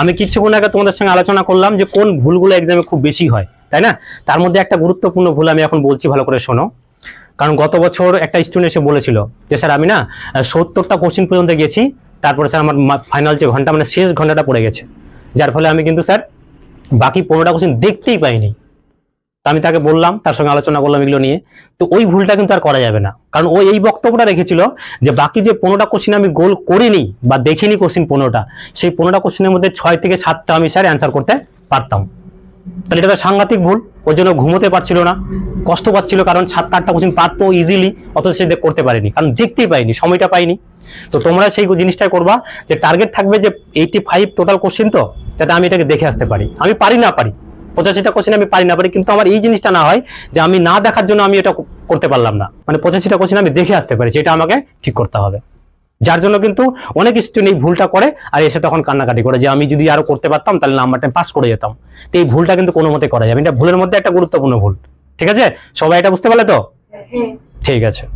আমি কিছুক্ষণ আগে তোমাদের সঙ্গে আলোচনা করলাম যে কোন ভুলগুলো এক্সামে খুব বেশি হয়, তাই না? তার মধ্যে একটা গুরুত্বপূর্ণ ভুল আমি এখন বলছি, ভালো করে শোনো। কারণ গত বছর একটা স্টুডেন্ট এসে বলেছিল যে স্যার আমি না 70টা কোশ্চিন পর্যন্ত গেছি, তারপরে স্যার আমার ফাইনাল যে ঘন্টা মানে শেষ ঘন্টাটা পড়ে গেছে, যার ফলে আমি কিন্তু স্যার বাকি 15টা কোশ্চিন দেখতেই পাইনি। আমি তাকে বললাম, তার সঙ্গে আলোচনা করলাম এগুলো নিয়ে। তো ওই ভুলটা কিন্তু আর করা যাবে না, কারণ ও এই বক্তব্যটা রেখেছিল যে বাকি যে 15টা কোশ্চিন আমি গোল করিনি বা দেখিনি কোশ্চিন 15টা, সেই 15টা কোশ্চিনের মধ্যে 6 থেকে 7টা আমি স্যার অ্যান্সার করতে পারতাম। তাহলে এটা তো সাংঘাতিক ভুল। ওই জন্য ঘুমোতে পারছিল না, কষ্ট পাচ্ছিল, কারণ 7-8টা কোশ্চিন পারতো ইজিলি, অথচ সে করতে পারেনি, কারণ দেখতেই পাইনি, সময়টা পাইনি। তো তোমরা সেই জিনিসটাই করবা যে টার্গেট থাকবে যে 85 টোটাল কোশ্চিন, তো যাতে আমি এটাকে দেখে আসতে পারি। আমি পারি না পারি 85টা কোশ্চিন আমি পারি না পারি, কিন্তু আমার এই জিনিসটা না হয় যে আমি না দেখার জন্য আমি এটা করতে পারলাম না, মানে 85টা কোশ্চিন আমি দেখে আসতে পারি, সেটা আমাকে ঠিক করতে হবে। যার জন্য কিন্তু অনেক স্টুডেন্ট এই ভুলটা করে আর এসে তখন কান্নাকাটি করে যে আমি যদি আরো করতে পারতাম তাহলে নাম্বারটা পাস করে যেতাম। তো এই ভুলটা কিন্তু কোনো মতে করা যাবে, এটা ভুলের মধ্যে একটা গুরুত্বপূর্ণ ভুল। ঠিক আছে, সবাই এটা বুঝতে পারলে তো? ঠিক আছে।